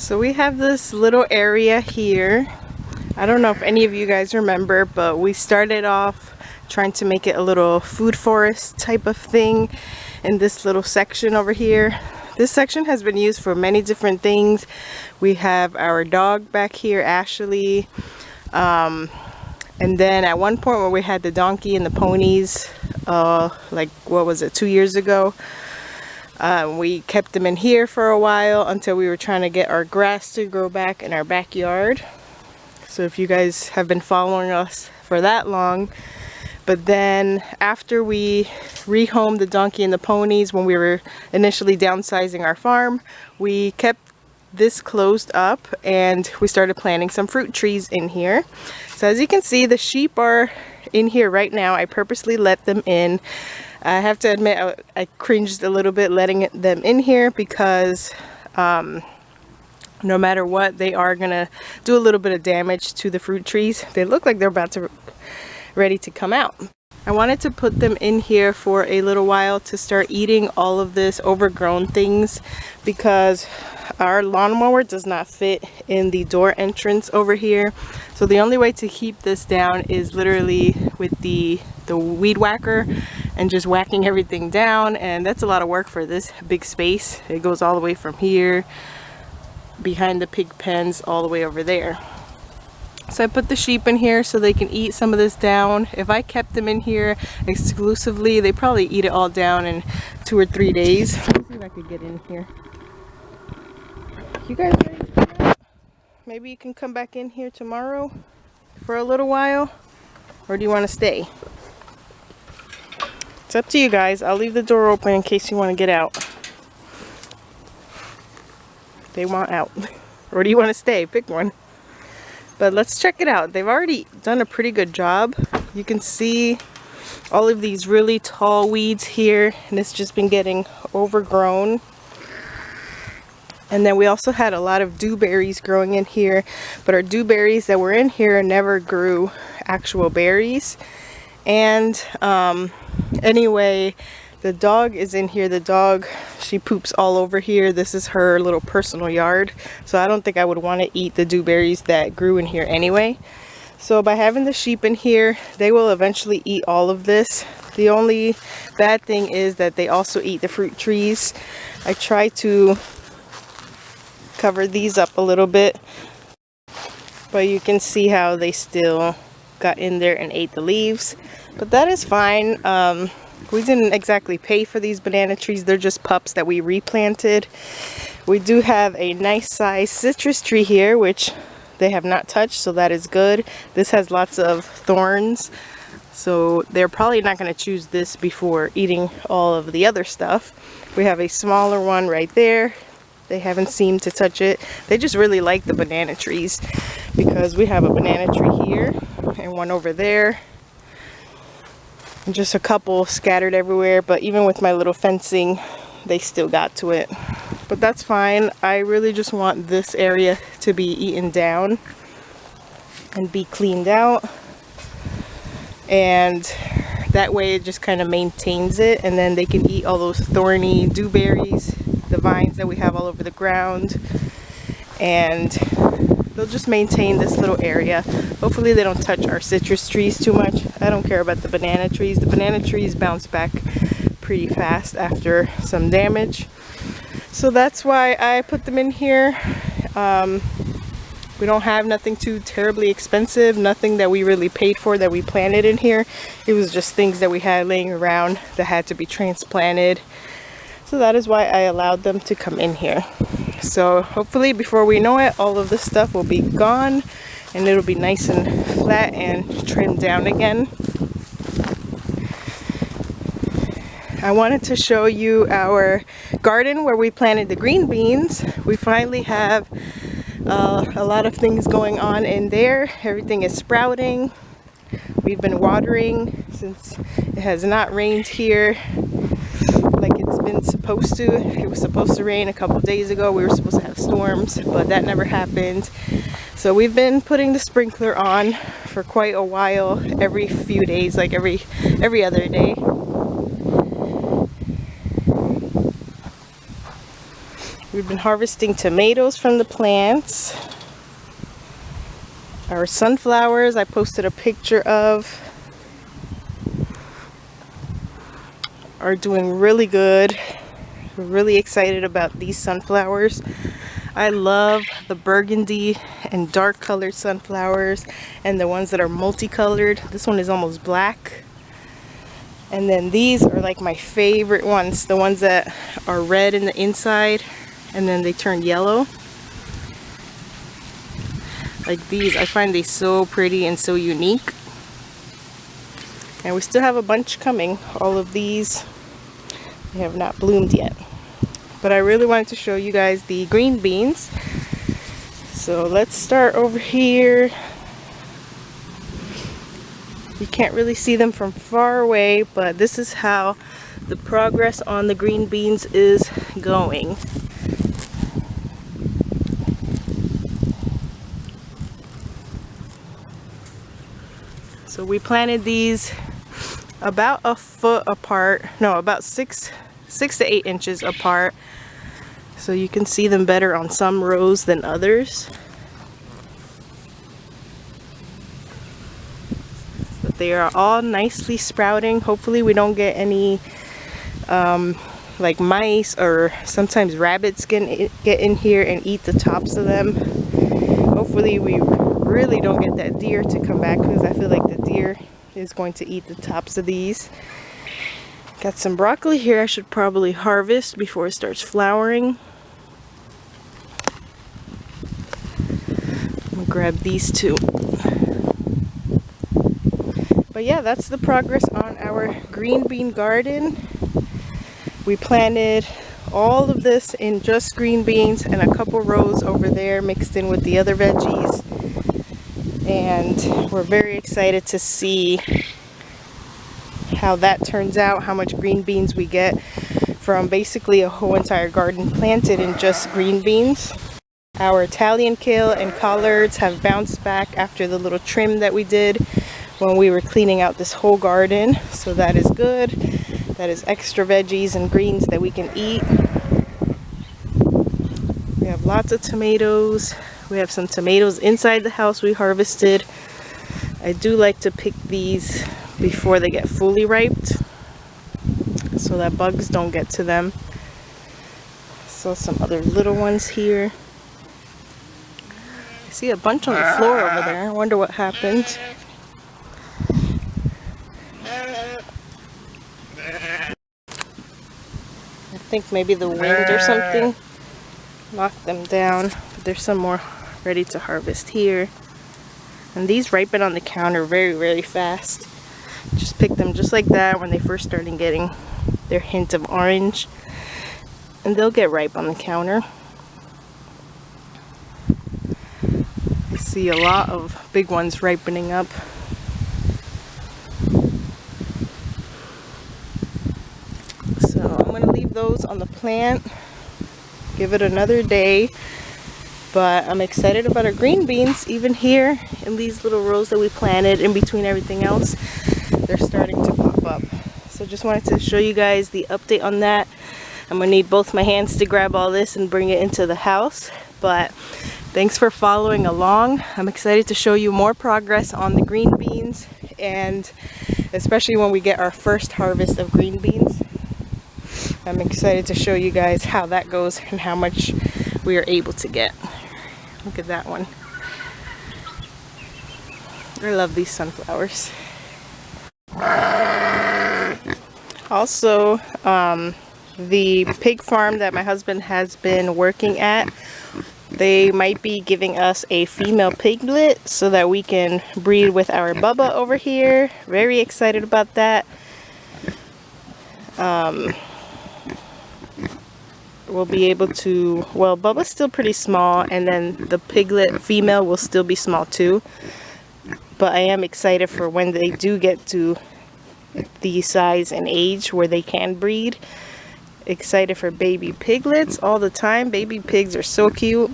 So we have this little area here. I don't know if any of you guys remember, but we started off trying to make it a little food forest type of thing in this little section over here. This section has been used for many different things. We have our dog back here, Ashley. And then at one point where we had the donkey and the ponies, like what was it, 2 years ago, we kept them in here for a while until we were trying to get our grass to grow back in our backyard. So if you guys have been following us for that long. But then after we rehomed the donkey and the ponies, when we were initially downsizing our farm, we kept this closed up and we started planting some fruit trees in here. So as you can see, the sheep are in here right now. I purposely let them in. I have to admit I cringed a little bit letting them in here because no matter what, they are gonna do a little bit of damage to the fruit trees. They look like they're about to ready to come out. I wanted to put them in here for a little while to start eating all of this overgrown things because our lawnmower does not fit in the door entrance over here. So the only way to keep this down is literally with the weed whacker and just whacking everything down, and that's a lot of work for this big space. It goes all the way from here behind the pig pens all the way over there. So I put the sheep in here so they can eat some of this down. If I kept them in here exclusively, they probably eat it all down in 2 or 3 days. Let's see if I could get in here. You guys ready to come out? Maybe you can come back in here tomorrow for a little while, or do you want to stay? It's up to you guys. I'll leave the door open in case you want to get out. They want out. Or do you want to stay? Pick one. But let's check it out. They've already done a pretty good job. You can see all of these really tall weeds here, and it's just been getting overgrown. And then we also had a lot of dewberries growing in here, but our dewberries that were in here never grew actual berries. And anyway, the dog is in here. The dog, she poops all over here. This is her little personal yard. So I don't think I would want to eat the dewberries that grew in here anyway. So by having the sheep in here, they will eventually eat all of this. The only bad thing is that they also eat the fruit trees. I try to cover these up a little bit, but you can see how they still got in there and ate the leaves. But that is fine. We didn't exactly pay for these banana trees. They're just pups that we replanted. We do have a nice size citrus tree here, which they have not touched, so that is good. This has lots of thorns, so they're probably not going to choose this before eating all of the other stuff. We have a smaller one right there. They haven't seemed to touch it. They just really like the banana trees because we have a banana tree here and one over there. And just a couple scattered everywhere, but even with my little fencing, they still got to it. But that's fine. I really just want this area to be eaten down and be cleaned out. And that way it just kind of maintains it, and then they can eat all those thorny dewberries, the vines that we have all over the ground, and they'll just maintain this little area. Hopefully they don't touch our citrus trees too much. I don't care about the banana trees. The banana trees bounce back pretty fast after some damage. So that's why I put them in here. We don't have nothing too terribly expensive, nothing that we really paid for that we planted in here. It was just things that we had laying around that had to be transplanted. So that is why I allowed them to come in here. So hopefully before we know it, all of this stuff will be gone and it'll be nice and flat and trimmed down again. I wanted to show you our garden where we planted the green beans. We finally have a lot of things going on in there. Everything is sprouting. We've been watering since it has not rained here like it's been supposed to. It was supposed to rain a couple days ago. We were supposed to have storms, but that never happened. So we've been putting the sprinkler on for quite a while, every few days, like every other day. We've been harvesting tomatoes from the plants. Our sunflowers I posted a picture of are doing really good. We're really excited about these sunflowers. I love the burgundy and dark colored sunflowers and the ones that are multicolored. This one is almost black. And then these are like my favorite ones, the ones that are red in the inside and then they turn yellow. Like these, I find they so pretty and so unique. And we still have a bunch coming. All of these, they have not bloomed yet. But I really wanted to show you guys the green beans. So let's start over here. You can't really see them from far away, but this is how the progress on the green beans is going. So we planted these about a foot apart, no, about 6 to 8 inches apart, so you can see them better on some rows than others. But they are all nicely sprouting. Hopefully we don't get any like mice or sometimes rabbits get in here and eat the tops of them. Hopefully we really don't get that deer to come back, because I feel like the deer is going to eat the tops of these. Got some broccoli here I should probably harvest before it starts flowering. I'm gonna grab these two. But yeah, that's the progress on our green bean garden. We planted all of this in just green beans and a couple rows over there mixed in with the other veggies. And we're very excited to see how that turns out, how much green beans we get from basically a whole entire garden planted in just green beans. Our Italian kale and collards have bounced back after the little trim that we did when we were cleaning out this whole garden. So that is good. That is extra veggies and greens that we can eat. We have lots of tomatoes. We have some tomatoes inside the house we harvested. I do like to pick these before they get fully ripe so that bugs don't get to them. So some other little ones here. I see a bunch on the floor over there. I wonder what happened. I think maybe the wind or something knocked them down. But there's some more ready to harvest here. And these ripen on the counter very fast. Just pick them just like that when they first started getting their hint of orange. And they'll get ripe on the counter. I see a lot of big ones ripening up. So I'm going to leave those on the plant. Give it another day. But I'm excited about our green beans. Even here in these little rows that we planted in between everything else, they're starting to pop up. So just wanted to show you guys the update on that. I'm gonna need both my hands to grab all this and bring it into the house. But thanks for following along. I'm excited to show you more progress on the green beans, and especially when we get our first harvest of green beans. I'm excited to show you guys how that goes and how much we are able to get. Look at that one. I love these sunflowers. Also, the pig farm that my husband has been working at, they might be giving us a female piglet so that we can breed with our Bubba over here. Very excited about that. We'll be able to, well, Bubba's still pretty small, and then the piglet female will still be small too. But I am excited for when they do get to the size and age where they can breed. Excited for baby piglets all the time. Baby pigs are so cute.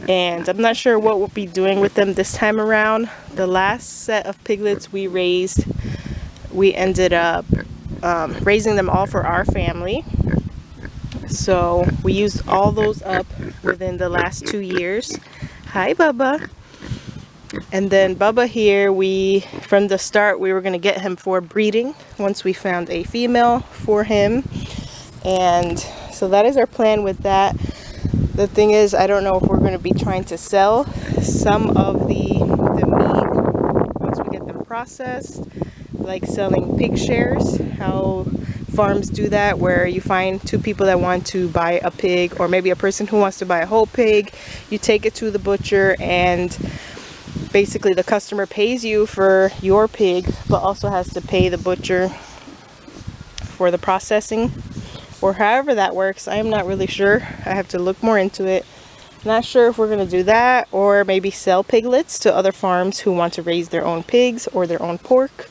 And I'm not sure what we'll be doing with them this time around. The last set of piglets we raised, we ended up raising them all for our family. So we used all those up within the last 2 years. Hi, Bubba. And then Bubba here, from the start, we were going to get him for breeding once we found a female for him. And so that is our plan with that. The thing is, I don't know if we're going to be trying to sell some of the meat once we get them processed, like selling pig shares, how farms do that, where you find two people that want to buy a pig, or maybe a person who wants to buy a whole pig. You take it to the butcher, and basically the customer pays you for your pig, but also has to pay the butcher for the processing, or however that works. I am not really sure. I have to look more into it. Not sure if we're going to do that, or maybe sell piglets to other farms who want to raise their own pigs or their own pork.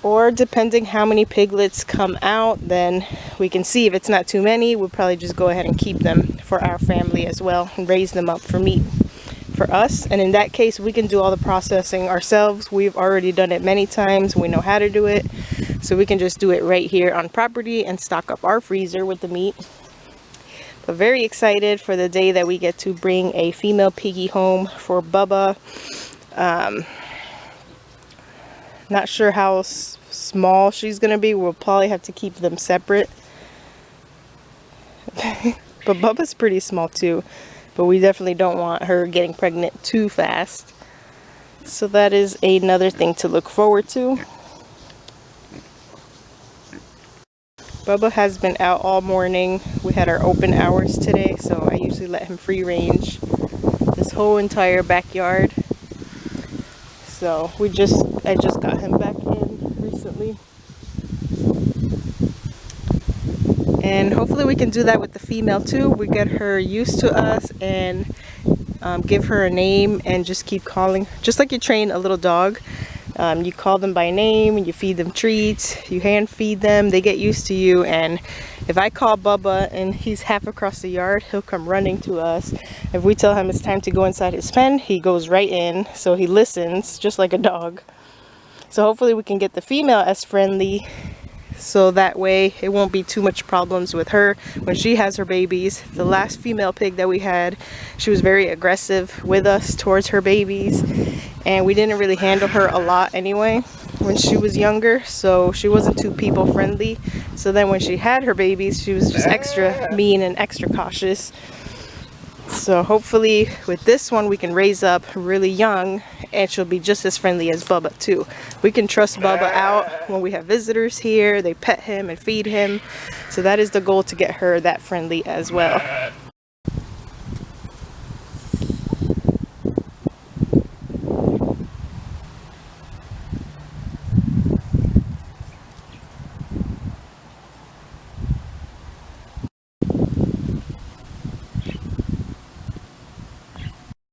Or depending how many piglets come out, then we can see. If it's not too many, we'll probably just go ahead and keep them for our family as well and raise them up for meat for us. And in that case, we can do all the processing ourselves. We've already done it many times. We know how to do it. So we can just do it right here on property and stock up our freezer with the meat. But very excited for the day that we get to bring a female piggy home for Bubba. Not sure how small she's gonna be. We'll probably have to keep them separate. But Bubba's pretty small too. But we definitely don't want her getting pregnant too fast. So that is another thing to look forward to. Bubba has been out all morning. We had our open hours today, so I usually let him free range this whole entire backyard. So I just got him back in recently. And hopefully we can do that with the female too. We get her used to us and give her a name and just keep calling, just like you train a little dog. You call them by name, you feed them treats, you hand feed them, they get used to you. And if I call Bubba and he's half across the yard, he'll come running to us. If we tell him it's time to go inside his pen, he goes right in. So he listens just like a dog. So hopefully we can get the female as friendly, so that way it won't be too much problems with her when she has her babies. The last female pig that we had, she was very aggressive with us towards her babies, and we didn't really handle her a lot anyway when she was younger, so she wasn't too people friendly. So then when she had her babies, she was just extra mean and extra cautious. So hopefully with this one we can raise up really young, and she'll be just as friendly as Bubba too. We can trust Bubba out when we have visitors here. They pet him and feed him. So that is the goal, to get her that friendly as well.